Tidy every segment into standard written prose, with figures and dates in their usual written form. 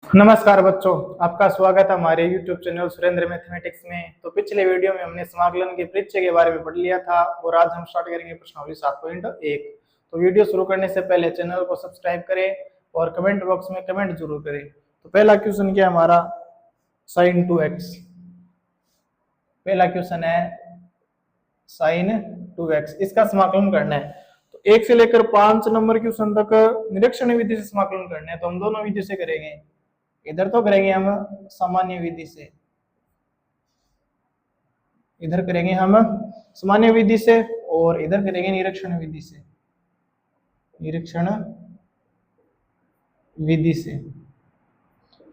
नमस्कार बच्चों, आपका स्वागत है हमारे YouTube चैनल सुरेंद्र मैथमेटिक्स में। तो पिछले वीडियो में हमने समाकलन के परिचय के बारे में पढ़ लिया था और आज हम स्टार्ट करेंगे प्रश्नावली 7.1। तो वीडियो शुरू करने से पहले चैनल को सब्सक्राइब करें और कमेंट बॉक्स में कमेंट जरूर करें। तो पहला क्वेश्चन क्या है हमारा, sin 2x। पहला क्वेश्चन है sin 2x, इसका समाकलन करना है। तो 1 से लेकर 5 नंबर क्वेश्चन तक निरीक्षण विधि से समाकलन करना है। तो हम दोनों विधि से करेंगे। इधर तो करेंगे हम सामान्य विधि से, इधर करेंगे हम सामान्य विधि से और इधर करेंगे निरीक्षण विधि से, निरीक्षण विधि से।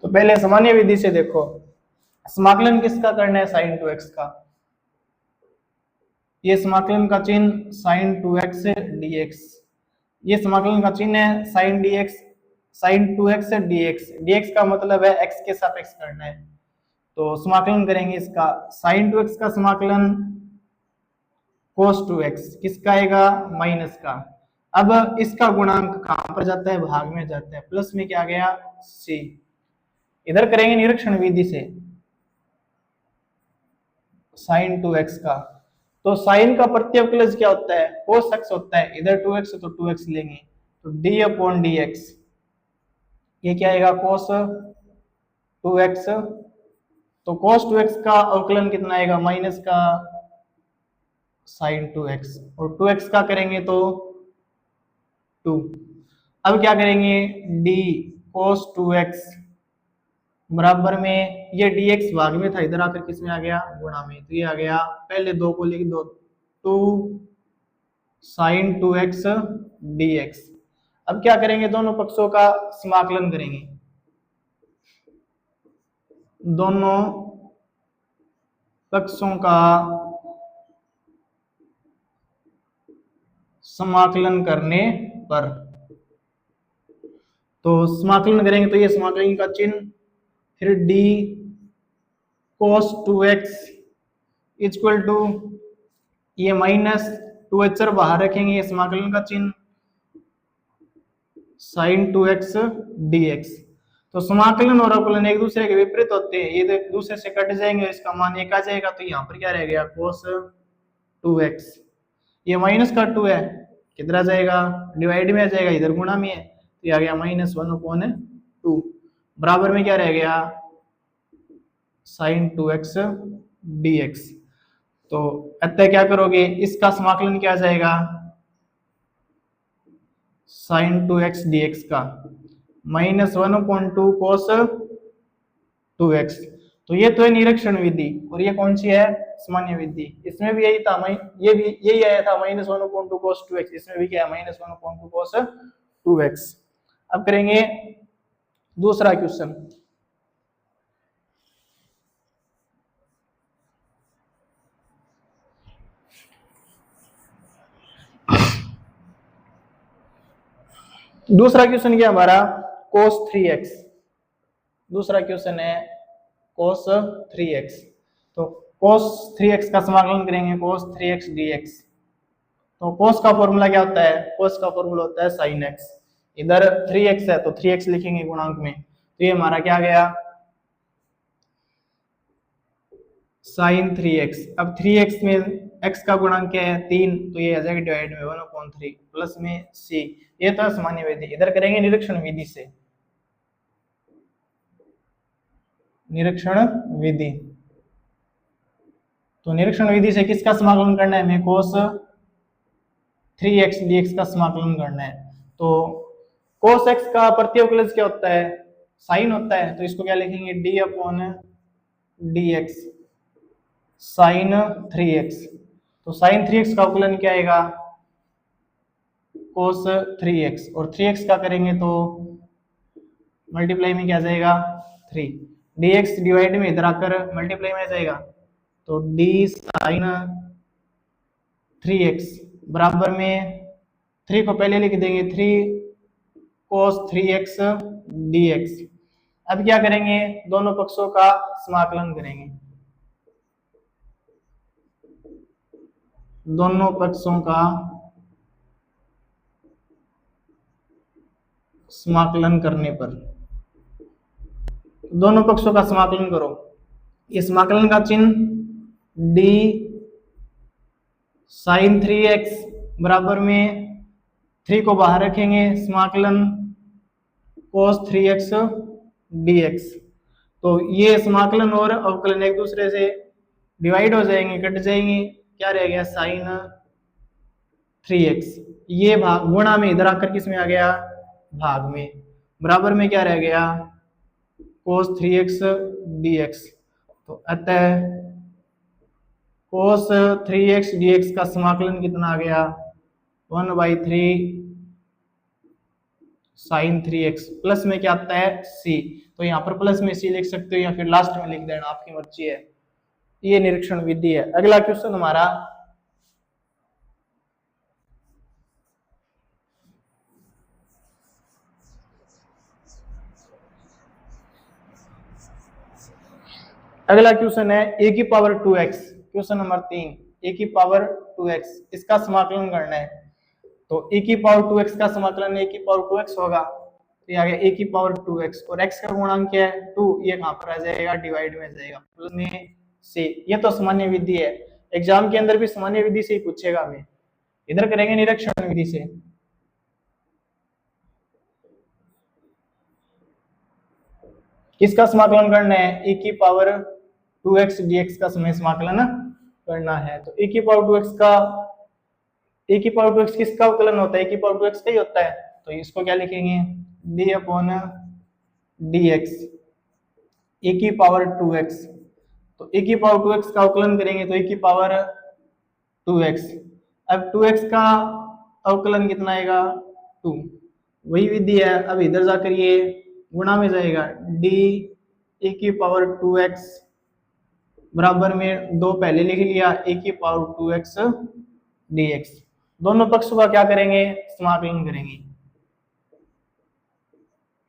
तो पहले सामान्य विधि से देखो, समाकलन किसका करना है, sin 2x का। ये समाकलन का चिन्ह sin 2x dx, ये समाकलन का चिन्ह है sin dx, sin 2x dx। dx का मतलब है x के सापेक्ष करना है। तो समाकलन करेंगे इसका, sin 2x का समाकलन cos 2x, किसका आएगा, माइनस का। अब इसका गुणांक कहां पर जाता है, भाग में जाता है, प्लस में क्या गया, c। इधर करेंगे निरीक्षण विधि से sin 2x का। तो sin का प्रत्यवकलज क्या होता है, cos x होता है। इधर 2x तो 2x लेंगे, तो d अपॉन dx, ये क्या आएगा, cos 2x। तो cos 2x का अवकलन कितना आएगा, माइनस का sin 2x, और 2x का करेंगे तो 2। अब क्या करेंगे, d cos 2x बराबर में, ये dx भाग में था, इधर आकर किस में आ गया, गुणा में। तो ये आ गया, पहले 2 को लिख दो, 2 sin 2x dx। अब क्या करेंगे, दोनों पक्षों का समाकलन करेंगे, दोनों पक्षों का समाकलन करने पर। तो समाकलन करेंगे तो ये समाकलन का चिन्ह, फिर d cos 2x equal to, ये माइनस 2h बाहर रखेंगे, ये समाकलन का चिन्ह sin 2x dx। तो समाकलन और अवकलन एक दूसरे के विपरीत होते हैं, ये एक दूसरे से कट जाएंगे, इसका मान 1 आ जाएगा। तो यहाँ पर क्या रह गया, cos 2x, ये माइनस का 2 है, किधर आ जाएगा, डिवाइड में आ जाएगा, इधर गुणा में है, तो ये आ गया -1/2। बराबर में क्या रह गया, sin 2x dx। तो अतः क्या करोगे, इसका समाकलन क्या आ जाएगा, sin 2x dx का -1/2 cos 2x। तो ये तो है निरीक्षण विधि, और ये कौन सी है, सामान्य विधि। इसमें भी यही था, ये भी यही आया था, -1/2 cos 2x। इसमें भी क्या है, -1/2 cos 2x। अब करेंगे दूसरा क्वेश्चन। दूसरा क्वेश्चन क्या हमारा, cos 3x। दूसरा क्वेश्चन है cos 3x। तो cos 3x का समाकलन करेंगे, cos 3x dx। तो cos का फॉर्मूला क्या होता है, cos का फॉर्मूला होता है sin x। इधर 3x है तो 3x लिखेंगे गुणांक में, तो ये हमारा क्या गया, sin 3x। अब 3x में x का गुणांक क्या है, 3, तो ये आ जाएगा डिवाइड में 1/3 प्लस में c। ये तो सामान्य विधि। इधर करेंगे निरीक्षण विधि से, निरीक्षण विधि। तो निरीक्षण विधि से किसका समाकलन करना है, हमें cos 3x dx का समाकलन करना है। तो cos x का प्रत्यवकलज क्या होता है, sin होता है, तो इसको क्या लिखेंगे, d upon dx sin 3x। तो sin 3x का अवकलन क्या आएगा, cos 3x, और 3x का करेंगे तो मल्टीप्लाई में क्या जाएगा, 3। dx डिवाइड में इधर आकर मल्टीप्लाई में आ जाएगा, तो d sin 3x बराबर में 3 को पहले लिख देंगे, 3 cos 3x dx। अब क्या करेंगे, दोनों पक्षों का समाकलन करेंगे, दोनों पक्षों का समाकलन करने पर। दोनों पक्षों का समाकलन करो। इस समाकलन का चिन्ह डी साइन 3x बराबर में 3 को बाहर रखेंगे, समाकलन cos 3x dx। तो ये समाकलन और अवकलन एक दूसरे से डिवाइड हो जाएंगे, कट जाएंगे, क्या रह गया साइन 3x। ये भाग गुणा में इधर आकर किस में आ गया भाग में, बराबर में क्या रह गया cos 3x dx। तो अतः cos 3x dx का समाकलन कितना आ गया 1/3 sin 3x, प्लस में क्या आता है c। तो यहाँ पर प्लस में c लिख सकते हो या फिर लास्ट में लिख देना, आपकी मर्जी है। ये निरीक्षण विधि है। अगला क्वेश्चन हमारा अगला क्वेश्चन है a की power 2x, question number 3 a की पावर 2x, इसका समाकलन करना है। तो a की पावर 2x का समाकलन a की पावर 2x होगा, तो ये आ गया a की पावर 2x और x का गुणांक क्या है 2, ये कहां पर आ जाएगा डिवाइड में जाएगा, प्लस में से। ये तो सामान्य विधि है, एग्जाम के अंदर भी सामान्य विधि से ही पूछेगा हमें। इधर करेंगे निरीक्षण विधि से। किसका समाकलन करना है a की पावर 2x dx का समाकलन करना है। तो a की पावर 2x का a की पावर 2x किसका अवकलन होता है a की पावर 2x का ही होता है। तो इसको क्या लिखेंगे d अपॉन dx a की पावर 2x। तो a की पावर 2x का अवकलन करेंगे तो a की पावर 2x। अब 2x का अवकलन कितना आएगा 2, वही विधि है। अब इधर जाकर ये गुणा में जाएगा d a की पावर 2x बराबर में 2 पहले लिख लिया a की पावर 2x dx। दोनों पक्षों का क्या करेंगे समाकलन करेंगे,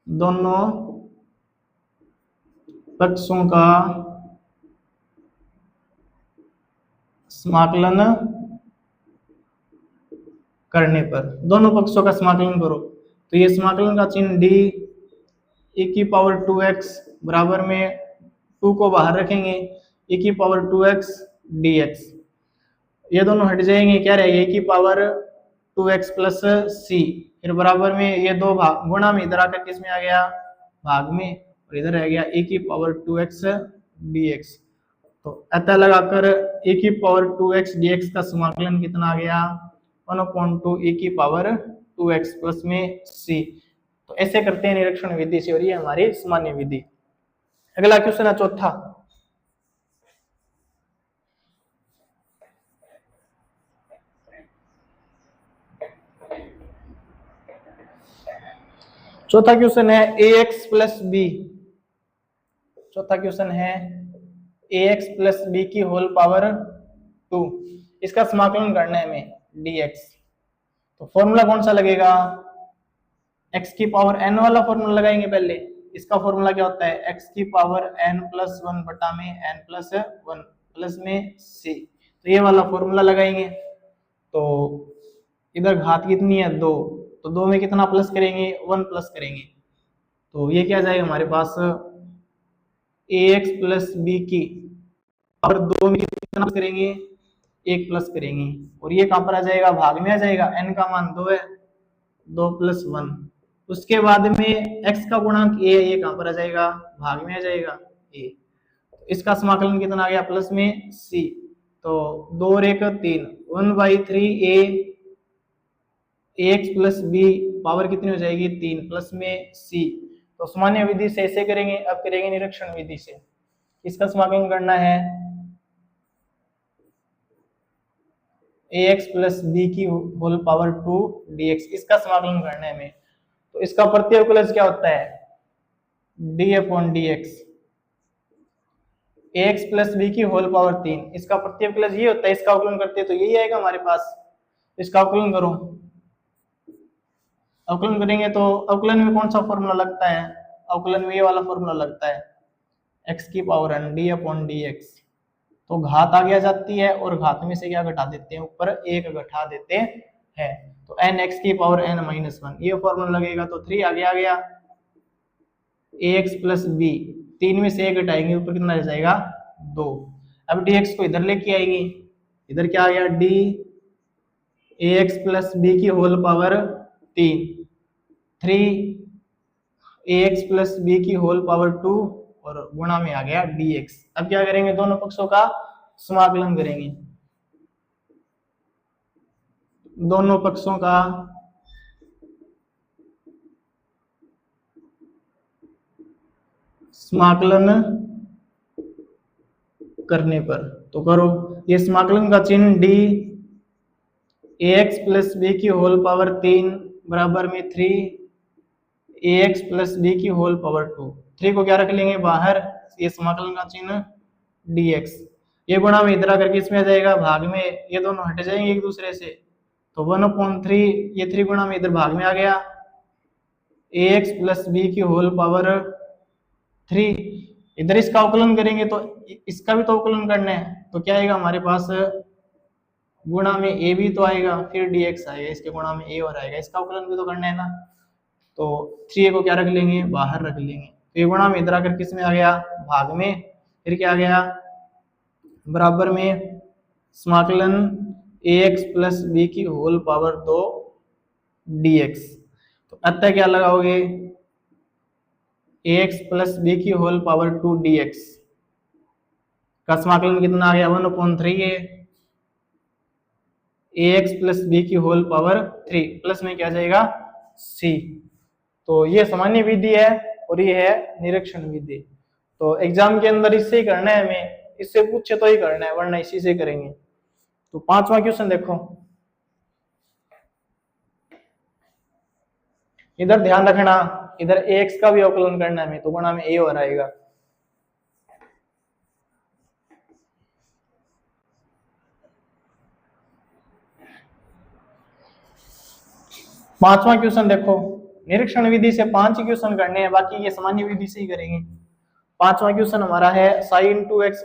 दोनों पक्षों का समाकलन करने पर, दोनों पक्षों का समाकलन करो। तो ये समाकलन का चिन्ह d a की पावर 2x बराबर में 2 को बाहर रखेंगे a की पावर 2x dx, ये दोनों हट जाएंगे, क्या रहेगा a की पावर 2x प्लस c, फिर बराबर में ये दो भाग गुणा में इधर आकर किस में आ गया भाग में, और इधर रह गया a की पावर 2x dx। तो अतः लगाकर a की पावर 2x dx का समाकलन कितना आ गया 1/2 a की पावर 2x प्लस में c। तो ऐसे करते हैं निरीक्षण विधि से, और ये हमारी सामान्य विधि। अगला क्वेश्चन है चौथा। चौथा क्वेश्चन है ax प्लस बी, चौथा क्वेश्चन है ax प्लस बी की होल पावर 2, इसका समाकलन करना है हमें dx। तो फॉर्मूला कौन सा लगेगा x की पावर n वाला फॉर्मूला लगाएंगे पहले। इसका फॉर्मूला क्या होता है x की पावर n प्लस 1 बटा में n प्लस 1 प्लस में c। तो ये वाला फॉर्मूला लगाएंगे। तो इधर घात कितनी है 2, तो 2 में कितना प्लस करेंगे 1 प्लस करेंगे। तो ये क्या जाएगा हमारे पास ax प्लस बी की पावर 2 में कितना प्लस करेंगे 1 प्लस करेंगे, और ये कहां पर आ जाएगा भाग में आ जाएगा, n का मान 2 है 2 प्लस 1। उसके बाद में x का गुणांक a, ये कहां पर आ जाएगा भाग में आ जाएगा a। इसका समाकलन कितना आ गया प्लस में c। तो 2 और 1 3, 1/3 a ax plus B power कितनी हो जाएगी 3 प्लस में c। तो सामान्य विधि से ऐसे करेंगे। अब करेंगे निरीक्षण विधि से। इसका समाकलन करना है ax प्लस बी की होल पावर 2 dx, इसका समाकलन करना है हमें। तो इसका प्रत्यवकलज क्या होता है d upon dx, ax plus B की होल पावर 3, इसका प्रत्यवकलज ये होता है। इसका अवकलन करते हैं तो यही आएगा हमारे पास। इसका अवकलन करो, अवकलन करेंगे तो अवकलन में कौन सा फॉर्मूला लगता है, अवकलन में ये वाला फॉर्मूला लगता है x की power n d upon dx। तो घात आगे आ जाती है और घात में से क्या घटा देते हैं ऊपर 1 घटा देते हैं। तो n x की पावर n माइनस 1, ये फॉर्मूला लगेगा। तो 3 आगे आ गया ax प्लस बी 3 में से 1 घटाएंगे ऊपर कितना रह जाएगा 2। अब dx को इधर लेके आएंगे, इधर क्या आ गया d ax प्लस बी की whole power 3 ax plus B की होल पावर 2 और गुणा में आ गया dx। अब क्या करेंगे, दोनों पक्षों का समाकलन करेंगे, दोनों पक्षों का समाकलन करने पर तो करो, ये समाकलन का चिन्ह d ax प्लस बी की होल पावर 3 बराबर में 3 ax प्लस बी की होल पावर 2। 3 को क्या रख लेंगे बाहर, ये समाकलन का चिन्ह dx, ये गुणा में इधर आकर किस में आ जाएगा भाग में, ये दोनों हट जाएंगे एक दूसरे से, तो 1/3 ये 3 गुणा में इधर भाग में आ गया ax प्लस बी की होल पावर 3। इधर इसका अवकलन करेंगे तो इसका भी तो अवकलन करना है, तो क्या आएगा हमारे पास गुणा में a भी तो आएगा, फिर dx आएगा, इसके गुणा में a और आएगा, इसका अवकलन भी तो करना है ना, तो 3a को क्या रख लेंगे बाहर रख लेंगे, तो ये गुणा में इधर आकर किस में आ गया भाग में, फिर क्या आ गया बराबर में समाकलन ax प्लस बी की होल पावर 2 dx। तो अतः क्या लगाओगे ax प्लस बी की होल पावर 2 dx का समाकलन कितना आ गया 1/3 है ax प्लस बी की होल पावर 3 प्लस में क्या जाएगा c। तो ये सामान्य विधि है और ये है निरीक्षण विधि। तो एग्जाम के अंदर इससे ही करना है, हमें इससे पूछे तो ही करना है वरना इसी से करेंगे। तो 5वां क्वेश्चन देखो, इधर ध्यान रखना, इधर ax का भी अवकलन करना है हमें, तो गुणा में a और आएगा। पांचवा क्वेश्चन देखो, निरीक्षण विधि से 5 क्वेश्चन करने हैं, बाकी ये सामान्य विधि से ही करेंगे। 5वां क्वेश्चन हमारा है sin 2x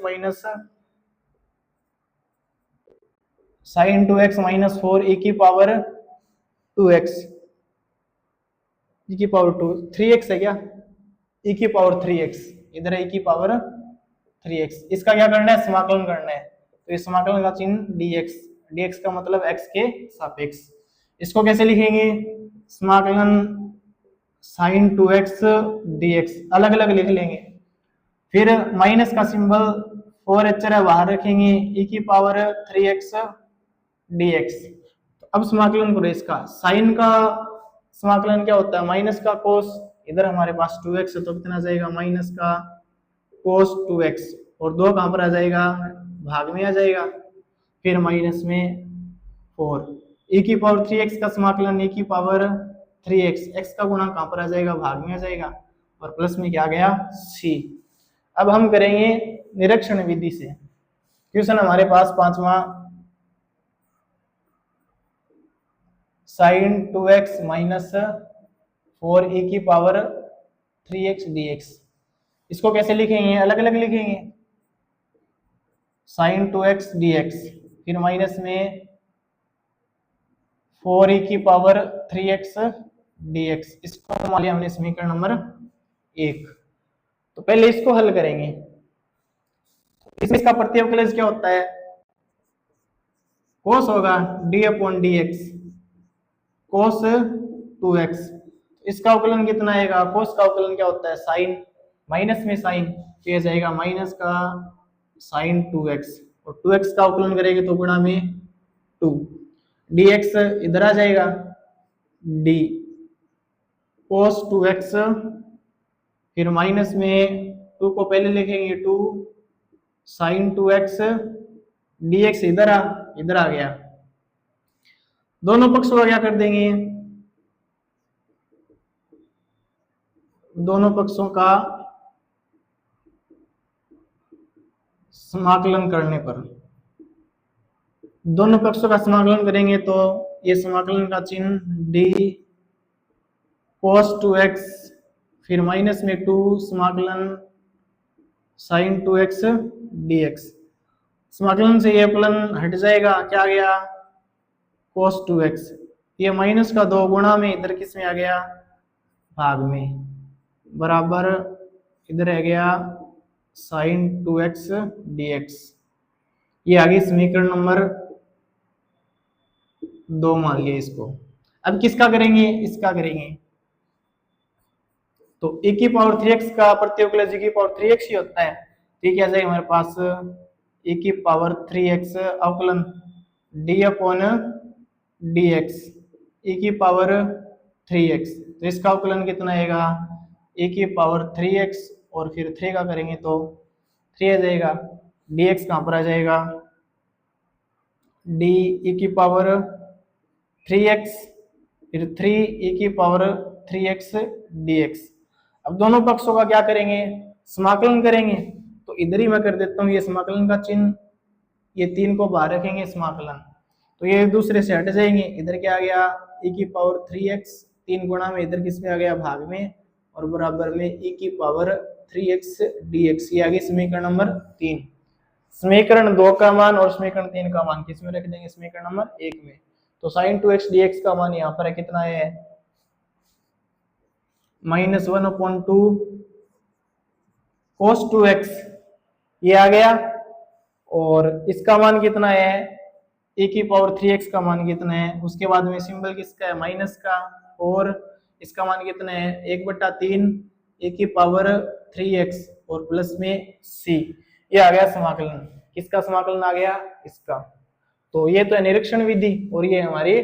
माइनस 4 e की पावर 2x e की पावर 2 3x है क्या, e की पावर 3x, इधर e की पावर 3x, इसका क्या करना है समाकलन करना है, तो इस समाकलन का चिन्ह dx का मतलब x के सापेक्ष। इसको कैसे लिखेंगे, समाकलन sin 2x dx अलग अलग लिख लेंगे, फिर माइनस का सिंबल 4h बाहर रखेंगे, e की पावर 3x dx। तो अब समाकलन करो इसका, साइन का समाकलन क्या होता है माइनस का कोस, इधर हमारे पास 2x है तो कितना जाएगा माइनस का कोस 2x, और 2 कहां पर आ जाएगा भाग में आ जाएगा, फिर माइनस में 4 e की पावर 3x का समाकलन e की पावर 3x, x का गुणा कहां पर आ जाएगा भाग में आ जाएगा, और प्लस में क्या आ गया c। अब हम करेंगे निरीक्षण विधि से। क्वेश्चन हमारे पास 5वां sin 2x माइनस 4 e की पावर 3x dx, इसको कैसे लिखेंगे अलग अलग लिखेंगे, sin 2x dx फिर माइनस में 4 e की पावर 3x dx, इसको मान लिया हमने समीकरण नंबर 1। तो पहले इसको हल करेंगे, इसका प्रत्यवकलज क्या होता है कोस होगा d/dx कोस 2x, इसका अवकलन कितना आएगा, कोस का अवकलन क्या होता है साइन, माइनस में साइन तो यह जाएगा माइनस का साइन 2x, और 2x का अवकलन करेंगे तो गुणा में 2 dx इधर आ जाएगा d कोस 2x, फिर माइनस में 2 को पहले लिखेंगे 2 साइन 2x dx इधर आ गया, दोनों पक्षों का क्या कर देंगे, दोनों पक्षों का समाकलन करने पर, दोनों पक्षों का समाकलन करेंगे तो ये समाकलन का चिन्ह d cos 2x, फिर माइनस में 2 समाकलन sin 2x dx, समाकलन से ये अवकलन हट जाएगा, क्या आ गया cos 2x, ये माइनस का 2 गुणा में इधर किस में आ गया भाग में, बराबर इधर रह गया साइन 2x dx। ये आ गई समीकरण नंबर 2 मान लिया इसको। अब किसका करेंगे, इसका करेंगे। तो e की पावर 3x का प्रत्युत्तर जी की पावर 3x ही होता है। ठीक है, जाएगा हमारे पास e की पावर 3x अवकलन d अपॉन dx e की पावर 3x। तो इसका अवकलन कितना आएगा, e की पावर 3x और फिर 3 का करेंगे तो 3 आ जाएगा। dx कहां पर आ जाएगा, d e की पावर 3x फिर 3 e की पावर 3x dx। अब दोनों पक्षों का क्या करेंगे, समाकलन करेंगे। तो इधर ही मैं कर देता हूं ये समाकलन का चिन्ह, ये 3 को बाहर रखेंगे समाकलन, तो ये दूसरे से हट जाएंगे। इधर क्या आ गया e की पावर 3x 3 गुणा में इधर किसमें आ गया भाग में, और बराबर में e की पावर 3x dx। ये आ गई समीकरण नंबर 3। समीकरण 2 का मान और समीकरण 3 का मान किसमें रख देंगे, समीकरण नंबर 1 में। तो sin 2x dx का मान यहाँ पर है कितना है, -1/2 cos 2x ये आ गया। और इसका मान कितना है, e की पावर 3x का मान कितना है, उसके बाद में सिंबल किसका है माइनस का, और इसका मान कितना है 1/3 e की पावर 3x और प्लस में c। ये आ गया समाकलन, किसका समाकलन आ गया, इसका। तो ये तो है निरीक्षण विधि और ये हमारी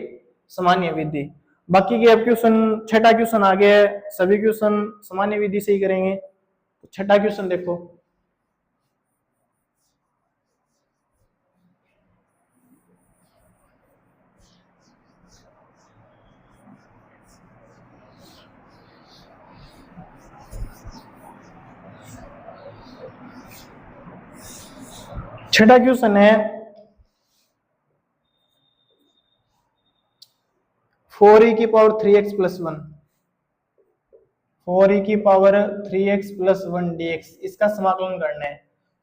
सामान्य विधि। बाकी के अब क्वेश्चन, छठा क्वेश्चन आ गया है, सभी क्वेश्चन सामान्य विधि से ही करेंगे। तो छठा क्वेश्चन देखो, छठा क्वेश्चन है 4e की पावर 3x प्लस 1, 4e की पावर 3x प्लस 1 dx, इसका समाकलन करना है।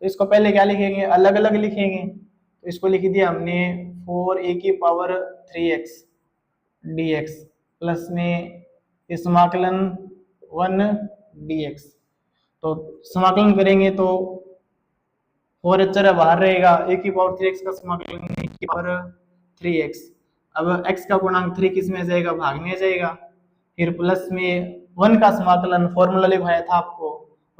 तो इसको पहले क्या लिखेंगे, अलग अलग लिखेंगे। तो इसको लिख दिया हमने 4e की पावर 3x dx प्लस में ये समाकलन 1 dx। तो समाकलन करेंगे तो 4 अचर बाहर रहेगा, e की पावर 3x का समाकलन e की पावर 3x। अब x का गुणांक 3 किस में आ जाएगा, भाग में आ जाएगा। फिर प्लस में 1 का समाकलन, फॉर्मूला लिखाया था आपको,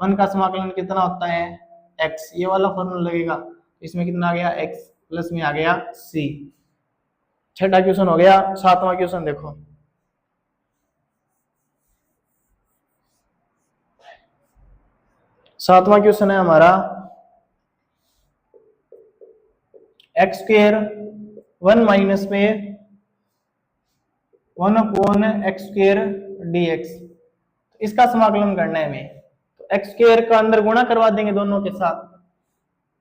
1 का समाकलन कितना होता है x, ये वाला फॉर्मूला लगेगा। इसमें कितना आ गया x, प्लस में आ गया c। छठा क्वेश्चन हो गया। सातवां क्वेश्चन देखो, सातवां क्वेश्चन है हमारा x स्क्वायर 1 माइनस में 1 अपॉन एक्स स्क्वायर dx। इसका समाकलन करना है हमें। तो एक्स स्क्वायर का अंदर गुणा करवा देंगे दोनों के साथ।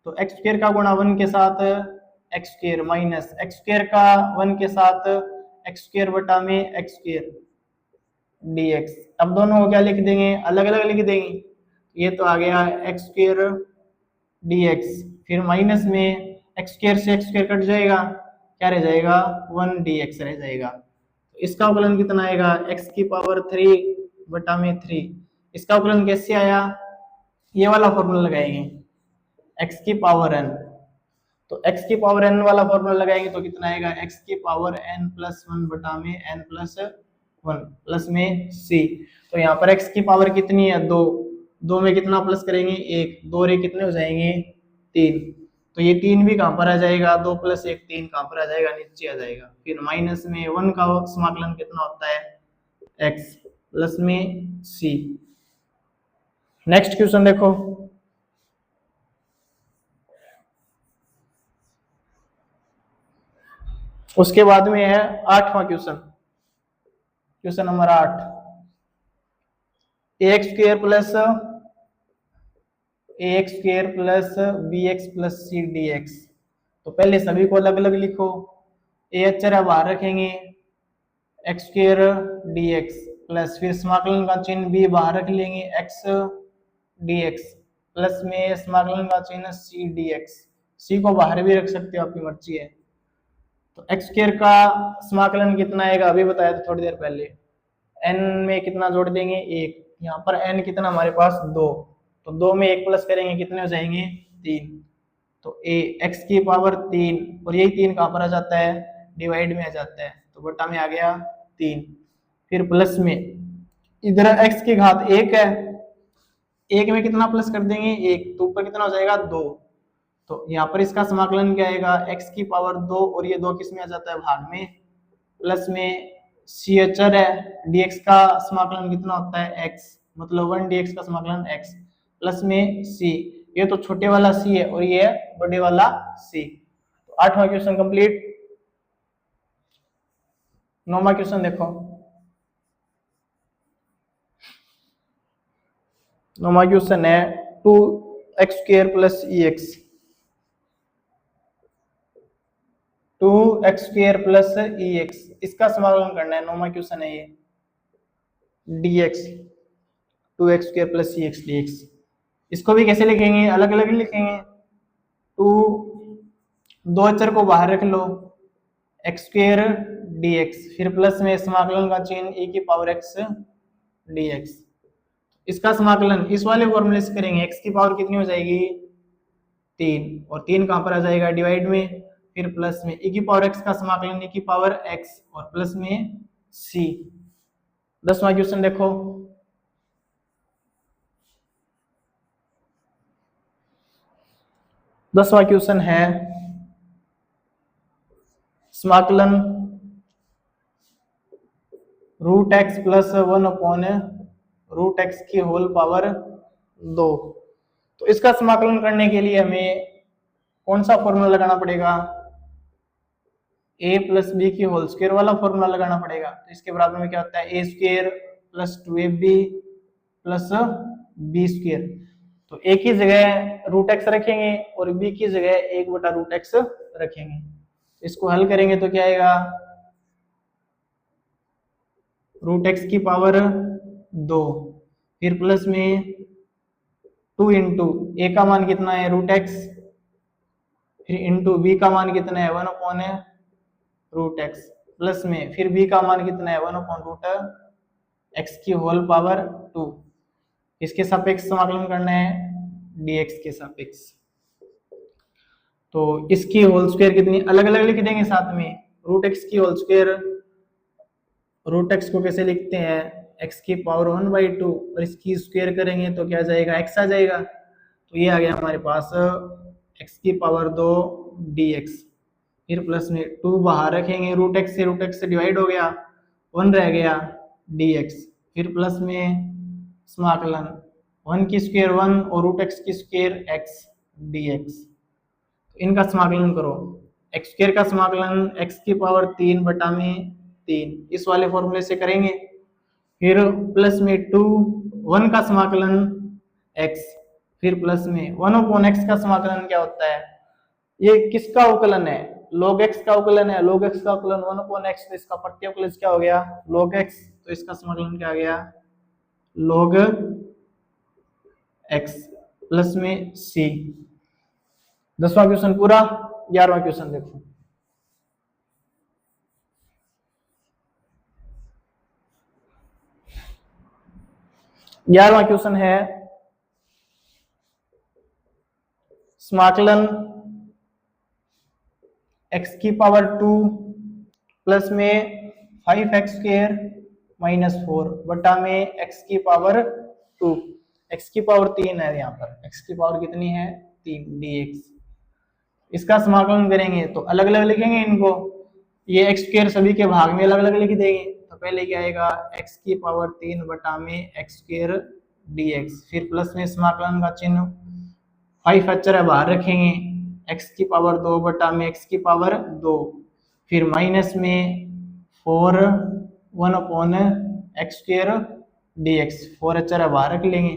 तो एक्स स्क्वायर का गुणा 1 के साथ x square minus x square का 1 के साथ एक्स स्क्वायर बटा में एक्स स्क्वायर dx। अब दोनों को क्या लिख देंगे, अलग अलग लिख देंगे। ये तो आ गया एक्स स्क्वायर dx, फिर माइनस में एक्स स्क्वायर से एक्स स्क्वायर कट जाएगा, क्या रह जाएगा 1 dx रह जाएगा। तो इसका अवकलन कितना आएगा, x की पावर 3 बटा में 3। इसका अवकलन कैसे आया, ये वाला फॉर्मूला लगाएंगे x की पावर n। तो x की पावर n वाला फॉर्मूला लगाएंगे तो कितना आएगा, x की पावर n प्लस 1 बटा में n प्लस 1 प्लस में c। तो यहाँ पर x की पावर कितनी है 2, 2 में कितना प्लस करेंगे 1, 2 रे कितने हो जाएंगे 3। तो ये 3 भी कहां पर आ जाएगा, 2 प्लस 1 3 कहां पर आ जाएगा, नीचे आ जाएगा। फिर माइनस में 1 का समाकलन कितना होता है x प्लस में c। नेक्स्ट क्वेश्चन देखो, उसके बाद में है 8वां question, question number 8, ax square plus ax square plus bx plus c dx। तो पहले सभी को अलग अलग लिखो, a अचर बाहर रखेंगे x स्क्वायर dx प्लस फिर समाकलन का चिन्ह b बाहर रख लेंगे x dx प्लस में समाकलन का चिन्ह c dx। c को बाहर भी रख सकते हो, आपकी मर्जी है। तो x स्क्वायर का समाकलन कितना आएगा, अभी बताया था थोड़ी देर पहले। n में कितना जोड़ देंगे 1, यहाँ पर n कितना हमारे पास 2, तो 2 में 1 प्लस करेंगे कितने हो जाएंगे 3। तो ए x की पावर 3 और यही 3 कहाँ पर आ जाता है डिवाइड में आ जाता है, तो बटा में आ गया 3। फिर प्लस में इधर x की घात 1 है, 1 में कितना प्लस कर देंगे 1, तो ऊपर कितना हो जाएगा 2। तो यहाँ पर इसका समाकलन क्या आएगा x की पावर 2 और ये 2 किस में आ जाता है भाग में, प्लस में c अचर है, dx का समाकलन कितना होता है x, मतलब 1 dx का समाकलन x, प्लस में c, ये तो छोटे वाला c है और ये है बड़े वाला c। तो 8वां क्वेश्चन कंप्लीट। 9वां क्वेश्चन देखो। 9वां क्वेश्चन है 2x² plus EX, 2x² plus EX, इसका समाकलन करना है। 9वां क्वेश्चन है ये dx, 2x² plus EX dx। इसको भी कैसे लिखेंगे, अलग अलग ही लिखेंगे। 2 दो अचर को बाहर रख लो, x² dx, फिर प्लस में समाकलन का चिन्ह e की पावर x dx। इसका समाकलन इस वाले फॉर्मूले से करेंगे, x की पावर कितनी हो जाएगी 3 और 3 कहां पर आ जाएगा डिवाइड में, फिर प्लस में e की पावर x का समाकलन e की पावर x और प्लस में c। 10वां क्वेश्चन देखो। 10वां क्वेश्चन है समाकलन √x प्लस 1/√x की होल पावर 2। तो इसका समाकलन करने के लिए हमें कौन सा फॉर्मूला लगाना पड़ेगा, a प्लस बी की होल स्क्वायर वाला फॉर्मूला लगाना पड़ेगा। तो इसके बराबर में क्या होता है a² plus 2ab plus b²। तो a की जगह √x रखेंगे और b की जगह 1/√x रखेंगे। इसको हल करेंगे तो क्या आएगा √x की पावर 2, फिर प्लस में 2 इंटू a का मान कितना है √x, फिर इंटू b का मान कितना है 1/√x, प्लस में फिर b का मान कितना है 1/√x की होल पावर 2। इसके सापेक्ष समाकलन करना है dx के सापेक्ष। तो इसकी होल स्क्वायर कितनी अलग अलग लिख देंगे साथ में, √x की होल स्क्वायर, √x को कैसे लिखते हैं x की पावर 1/2 और इसकी स्क्वायर करेंगे तो क्या जाएगा x आ जाएगा। तो ये आ गया हमारे पास x की पावर 2 dx, फिर प्लस में 2 बाहर रखेंगे, √x से डिवाइड हो गया, 1 रह गया dx, फिर प्लस में समाकलन 1 की स्क्वायर 1 और √x की स्क्वायर x dx। इनका समाकलन करो, x² का समाकलन x की पावर 3 बटा में 3 इस वाले फॉर्मूले से करेंगे, फिर प्लस में 2 1 का समाकलन x, फिर प्लस में 1/x का समाकलन क्या होता है, ये किसका अवकलन है log x का अवकलन है, log x का अवकलन 1/x, तो इसका प्रत्युपलन क्या हो गया log x, तो इसका समाकलन क्या आ गया log x प्लस में c। 10वां क्वेश्चन पूरा। 11वां क्वेश्चन देखो। 11वां क्वेश्चन है समाकलन x की पावर 2 प्लस में 5x² माइनस 4 बटा में x की पावर 2, x की पावर 3 है, यहाँ पर x की पावर कितनी है 3 dx। इसका समाकलन करेंगे तो अलग अलग लिखेंगे इनको, ये x² सभी के भाग में अलग अलग लिख देंगे। तो पहले क्या आएगा x की पावर 3 बटा में x² dx, फिर प्लस में समाकलन का चिन्ह 5 अचर है बाहर रखेंगे, x की पावर 2 बटा में x की पावर 2, फिर माइनस में 4 1/x² dx, 4 अचर है बाहर रख लेंगे।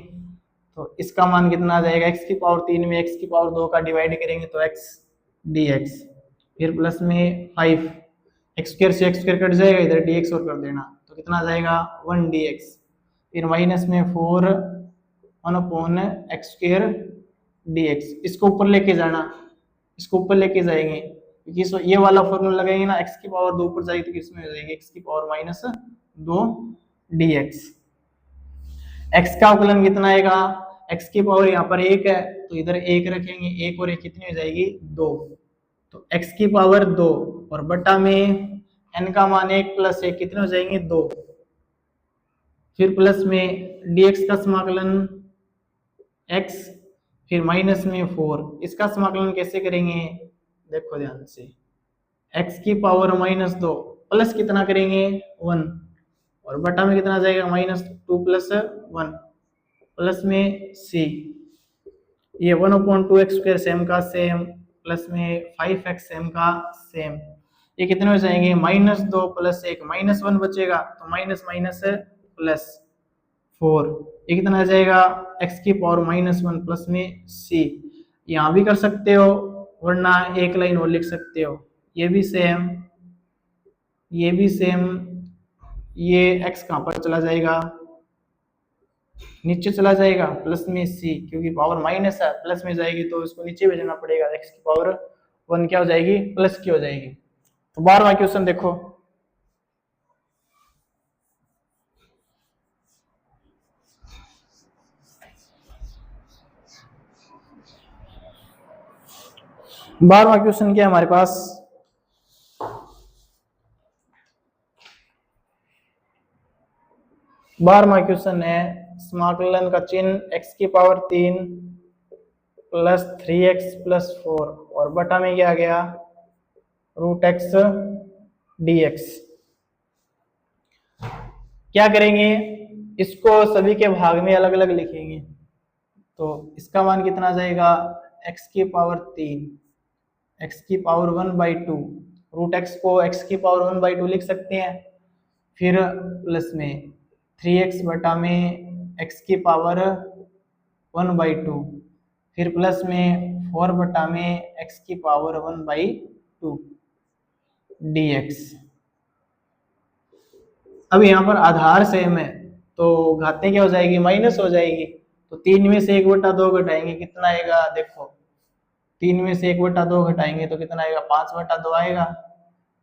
तो इसका मान कितना आ जाएगा x की पावर 3 में x की पावर 2 का डिवाइड करेंगे तो x dx, फिर प्लस में 5 x² से x² कट जाएगा, इधर dx और कर देना तो कितना आ जाएगा 1 dx, फिर माइनस में 4 1/x² dx। इसको ऊपर लेके जाना, इसको ऊपर लेके जाएंगे क्योंकि ये वाला फॉर्मूला लगाएंगे ना, x की पावर 2 ऊपर जाएगी तो किसमें हो जाएगी x की पावर -2 dx। x का अवकलन कितना आएगा x की पावर यहाँ पर 1 है तो इधर 1 रखेंगे, 1 और 1 कितनी हो जाएगी 2, तो x की पावर 2 और बटा में n का मान 1 प्लस 1 कितने हो जाएंगे 2, फिर प्लस में dx का समाकलन x, फिर माइनस में 4, इसका समाकलन कैसे करेंगे देखो ध्यान से, x की पावर -2 प्लस कितना करेंगे 1 और बटा में कितना आ जाएगा -2 प्लस 1 प्लस में c, ये 1/2x² सेम का सेम प्लस में 5x सेम का सेम, ये कितने हो जाएंगे -2 प्लस 1 -1 बचेगा तो माइनस माइनस प्लस 4, ये कितना आ जाएगा x की पावर -1 प्लस में c, यहाँ भी कर सकते हो वरना एक लाइन और लिख सकते हो, ये भी सेम, ये भी सेम, ये x कहाँ पर चला जाएगा नीचे चला जाएगा प्लस में c, क्योंकि पावर माइनस है प्लस में जाएगी तो इसको नीचे भेजना पड़ेगा, x की पावर 1 क्या हो जाएगी प्लस की हो जाएगी। तो 12वां क्वेश्चन देखो, बारहवां क्वेश्चन क्या है हमारे पास, बारहवां क्वेश्चन है समाकलन का चिन्ह x की पावर 3 प्लस 3x प्लस 4 और बटा में क्या आ गया √x dx। क्या करेंगे इसको सभी के भाग में अलग अलग लिखेंगे, तो इसका मान कितना जाएगा x की पावर 3, x की पावर 1/2, √x को x की पावर 1/2 लिख सकते हैं, फिर प्लस में 3x बटा में x की पावर 1/2, फिर प्लस में 4 बटा में x की पावर 1/2 dx। अब यहाँ पर आधार सेम है तो घातें क्या हो जाएगी माइनस हो जाएगी, तो 3 में से 1/2 घटाएंगे कितना आएगा देखो, 3 में से 1/2 घटाएंगे तो कितना आएगा 5/2 आएगा,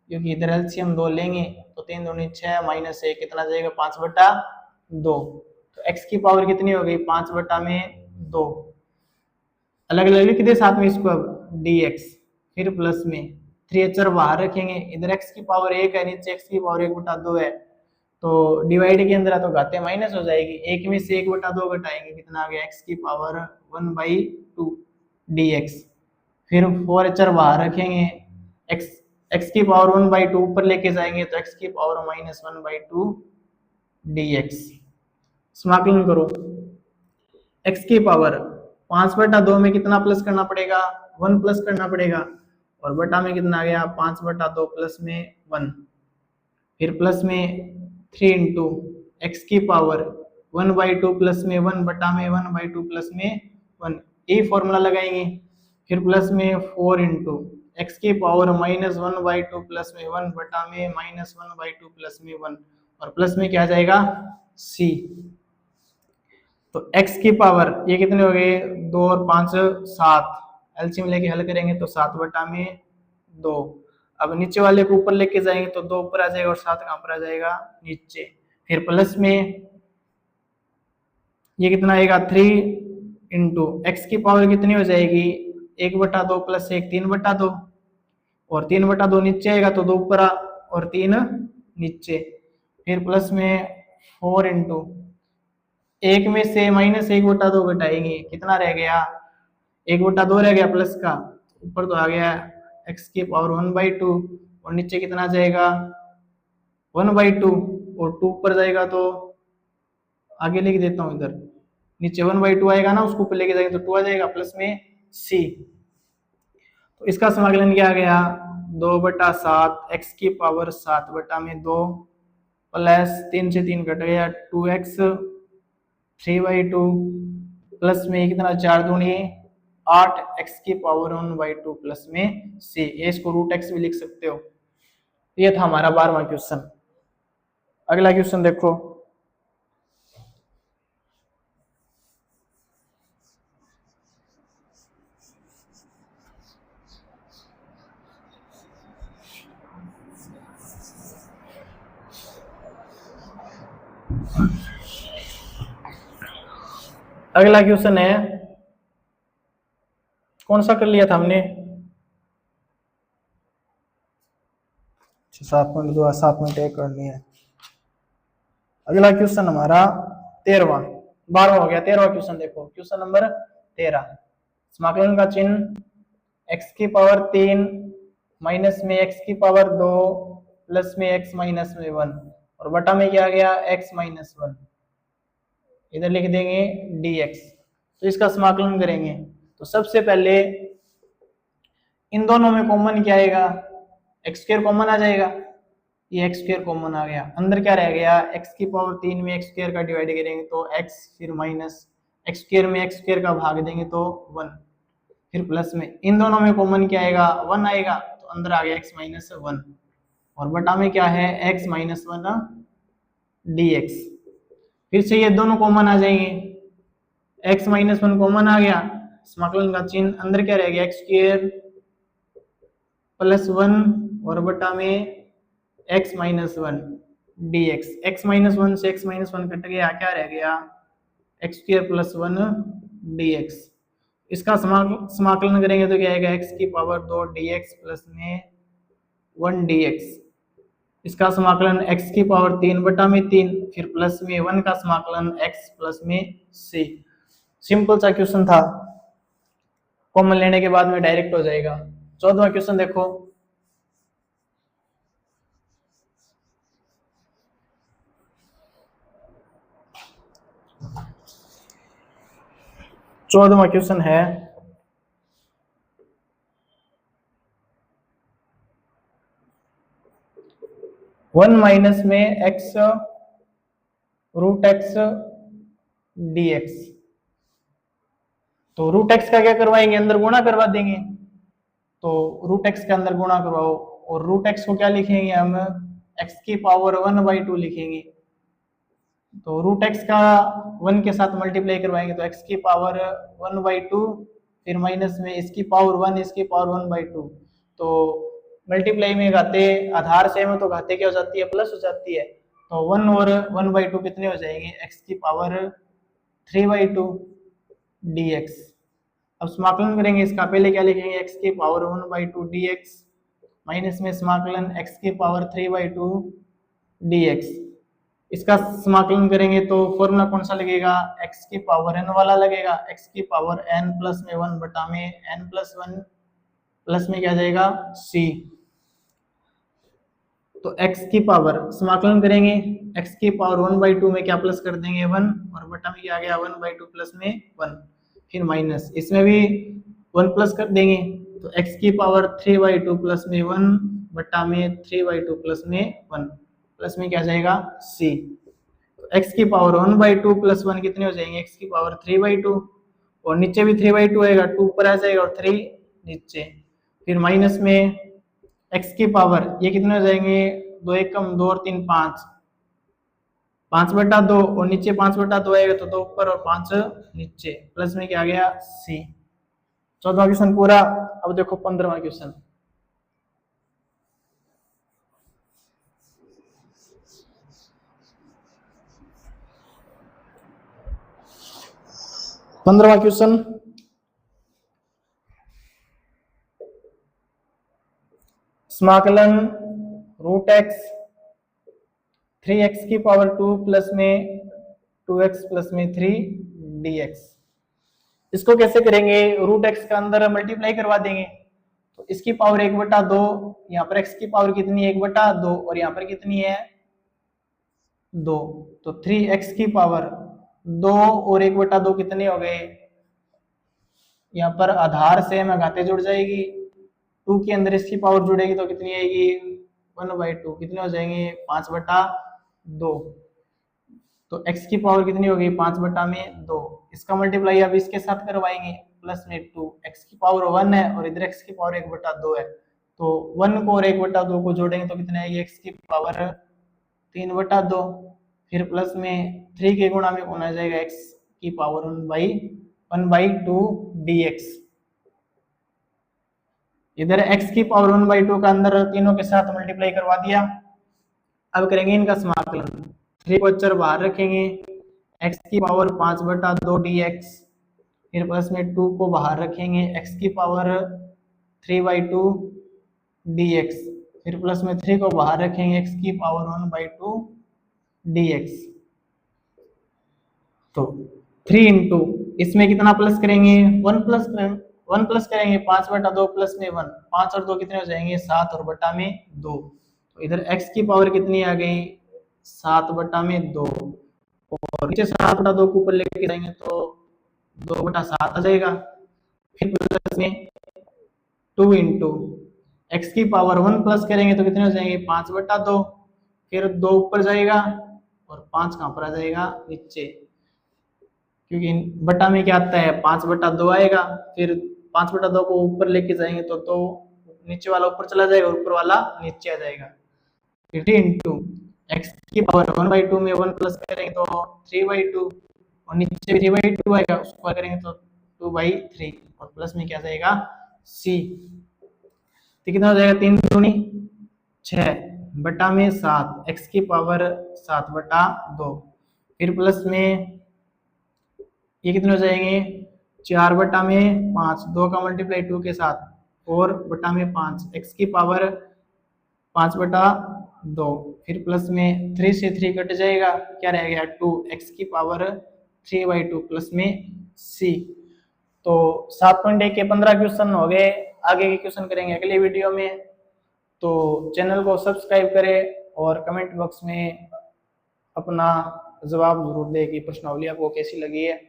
क्योंकि इधर एलसीएम 2 लेंगे तो 3 दूनी 6 माइनस 1 कितना जाएगा 5/2, तो x की पावर कितनी हो गई 5/2, अलग अलग लिख दे साथ में इसको अब dx, फिर प्लस में 3 बाहर रखेंगे, इधर x की पावर 1 है नीचे x की पावर 1/2 है तो डिवाइड के अंदर है तो घातें माइनस हो जाएगी, 1 में से 1/2 घटाएंगे कितना आ गया x की पावर 1/2 dx, फिर 4 बाहर रखेंगे, x की पावर 1/2 ऊपर लेके जाएंगे तो x की पावर -1/2 dx। समाकलन करो, x की पावर 5/2 में कितना प्लस करना पड़ेगा 1 प्लस करना पड़ेगा और बटा में कितना आ गया 5/2 प्लस में 1, फिर प्लस में 3 इंटू x की पावर 1/2 प्लस में 1 बटा में 1/2 प्लस में 1, ये फॉर्मूला लगाएंगे, फिर प्लस में 4 इंटू x की पावर -1/2 प्लस में 1 बटा में -1/2 प्लस में 1 और प्लस में क्या आ जाएगा c, तो x की पावर ये कितने हो गए 2 और 5 7, एलसीएम लेके हल करेंगे तो 7 बटा में 2, अब नीचे वाले को ऊपर लेके जाएंगे तो 2 ऊपर आ जाएगा और 7 कहां पर आ जाएगा नीचे, फिर प्लस में ये कितना आएगा 3 इंटू एक्स की पावर कितनी हो जाएगी 1/2 प्लस 1 3/2 और 3/2 नीचे आएगा तो 2 ऊपर और 3 नीचे, फिर प्लस में 4 इंटू 1 में से -1/2 घटाएंगे कितना रह गया 1/2 रह गया प्लस का, ऊपर तो आ गया x की पावर 1/2 और नीचे कितना आ जाएगा 1/2 और 2 ऊपर जाएगा तो आगे लिख देता हूं, इधर नीचे 1/2 आएगा ना उसको ऊपर लेके जाएंगे तो 2 आ जाएगा प्लस में c, तो इसका समाकलन क्या आ गया 2/7 x की पावर 7 बटा में 2 प्लस 3 से 3 कट गया 2x 3/2 प्लस में कितना 4 दूनी 8 x की पावर 1/2 प्लस में c, ये इसको √x भी लिख सकते हो। ये था हमारा 12वां क्वेश्चन। अगला क्वेश्चन देखो, अगला क्वेश्चन है, कौन सा कर लिया था हमने, 7.2 7.1 करनी है। अगला क्वेश्चन हमारा 13वां 12वां हो गया। 13वां क्वेश्चन देखो, क्वेश्चन नंबर 13। समाकलन का चिन्ह x की पावर 3 माइनस में x की पावर 2 प्लस में x माइनस में 1 और बटा में क्या आ गया x माइनस 1, इधर लिख देंगे dx। तो इसका समाकलन करेंगे तो सबसे पहले इन दोनों में कॉमन क्या आएगा, एक्स स्क्वायर कॉमन आ जाएगा, ये एक्स स्क्वायर कॉमन आ गया, अंदर क्या रह गया x की पावर 3 में एक्स स्क्वायर का डिवाइड करेंगे तो x, फिर माइनस एक्स स्क्वायर में एक्स स्क्वायर का भाग देंगे तो 1, फिर प्लस में इन दोनों में कॉमन क्या आएगा 1 आएगा, तो अंदर आ गया x माइनस 1 और बटा में क्या है x माइनस 1 dx। फिर से ये दोनों कॉमन आ जाएंगे, x माइनस 1 कॉमन आ गया, समाकलन का चिन्ह अंदर क्या रह गया एक्स स्क्वायर प्लस 1 और बटा में x minus 1 dx। x minus 1 से x माइनस 1 कट गया, क्या रह गया एक्स स्क्वायर प्लस 1 dx। इसका समाकलन करेंगे तो क्या आएगा x की पावर 2 dx प्लस में 1 dx। इसका समाकलन x की पावर 3 बटा में 3 फिर प्लस में 1 का समाकलन x प्लस में c। सिंपल सा क्वेश्चन था, कॉमन लेने के बाद में डायरेक्ट हो जाएगा। 14वां क्वेश्चन देखो, चौदहवां क्वेश्चन है, वन माइनस में x रूट x dx। तो रूट x का क्या करवाएंगे, अंदर गुणा करवा देंगे, तो रूट x के अंदर गुणा करवाओ और रूट x को क्या लिखेंगे हम x की पावर 1/2 लिखेंगे। तो रूट x का 1 के साथ मल्टीप्लाई करवाएंगे तो x की पावर 1/2 फिर माइनस में इसकी पावर 1 इसकी पावर 1/2। तो मल्टीप्लाई में घाते आधार सेम है तो घाते क्या हो जाती है प्लस हो जाती है, तो 1 और 1/2 कितने हो जाएंगे x की पावर 3/2 dx। अब समाकलन करेंगे इसका, पहले क्या लिखेंगे x की पावर 1/2 dx माइनस में समाकलन x की पावर 3/2 dx। इसका समाकलन करेंगे तो फॉर्मूला कौन सा लगेगा, x की पावर n वाला लगेगा, x की पावर n प्लस में 1 बटा में n प्लस 1 प्लस में क्या जाएगा c। तो x की पावर समाकलन करेंगे, x की पावर 1/2 में क्या प्लस कर देंगे 1 और बटा में क्या आ गया 1/2 प्लस में 1 फिर माइनस इसमें भी 1 प्लस कर देंगे तो x की पावर 3/2 प्लस में 1 बटा में 3/2 प्लस में 1 प्लस में क्या जाएगा c। तो x की पावर 1/2 प्लस 1 कितने हो जाएंगे x की पावर 3/2 और नीचे भी 3/2 आएगा, 2 ऊपर आ जाएगा और 3 नीचे, फिर माइनस में x की पावर ये कितने हो जाएंगे 2 1 कम 2 और 3 5 5/2 और नीचे 5/2 आएगा तो 2 ऊपर और 5 नीचे प्लस में क्या आ गया c। 14वां क्वेश्चन पूरा। अब देखो 15वां क्वेश्चन, क्वेश्चन समाकलन रूट x 3x की पावर 2 प्लस में 2x प्लस में 3 dx। इसको कैसे करेंगे, रूट x का अंदर मल्टीप्लाई करवा देंगे तो इसकी पावर 1/2, यहाँ पर x की पावर कितनी है 1/2 और यहाँ पर कितनी है 2, तो 3x की पावर 2 और 1/2 कितने हो गए, यहाँ पर आधार से में घाते जुड़ जाएगी, 2 के अंदर इसकी पावर जुड़ेगी तो कितनी आएगी 1/2 कितने हो जाएंगे 5/2। तो x की पावर कितनी होगी 5/2, इसका मल्टीप्लाई अब इसके साथ करवाएंगे प्लस में 2, x की पावर 1 है और इधर x की पावर 1/2 है, तो 1 को और 1/2 को जोड़ेंगे तो कितने आएगी x की पावर 3/2 फिर प्लस में 3 के गुणा में होना जाएगा x की पावर 1/2 dx। इधर x की पावर 1/2 का अंदर तीनों के साथ मल्टीप्लाई करवा दिया। अब करेंगे इनका समाकलन, 3 को अचर बाहर रखेंगे, x की पावर 5/2 dx, फिर प्लस में 2 को बाहर रखेंगे, x की पावर 3/2 dx, फिर प्लस में 3 को बाहर रखेंगे, x की पावर 1/2 dx। तो 3 इंटू इसमें कितना प्लस करेंगे, 1 प्लस करेंगे, 5/2 प्लस में 1, 5 और 2 कितने हो जाएंगे, 7 और बटा में 2। तो इधर x की पावर कितनी आ गई, 7/2, और नीचे 7/2 को ऊपर लेके जाएंगे तो 2/7 आ जाएगा। फिर प्लस में 2 इंटू एक्स की पावर 1 प्लस करेंगे तो कितने हो जाएंगे, 5/2, फिर 2 ऊपर जाएगा और 5 कहाँ पर आ जाएगा, नीचे, क्योंकि बटा में क्या आता है, 5/2 आएगा। फिर 5/2 को ऊपर लेके जाएंगे तो नीचे वाला ऊपर चला जाएगा, ऊपर वाला नीचे आ जाएगा। फिर 3 इंटू एक्स की पावर 1/2 में 1 प्लस करेंगे तो 3/2, और नीचे भी 3/2 आएगा, उसको करेंगे तो 2/3, और प्लस में क्या जाएगा, c। तो कितना हो जाएगा, 3 दूनी 6 बटा में 7, x की पावर 7/2, फिर प्लस में ये कितने हो जाएंगे, 4/5, 2 का मल्टीप्लाई 2 के साथ, 4 बटा में 5, x की पावर 5/2, फिर प्लस में 3 से 3 कट जाएगा, क्या रह गया 2, x की पावर 3/2 प्लस में c। तो 7.1 के 15 क्वेश्चन हो गए, आगे के क्वेश्चन करेंगे अगले वीडियो में। तो चैनल को सब्सक्राइब करें और कमेंट बॉक्स में अपना जवाब जरूर दें कि प्रश्नावली आपको कैसी लगी है।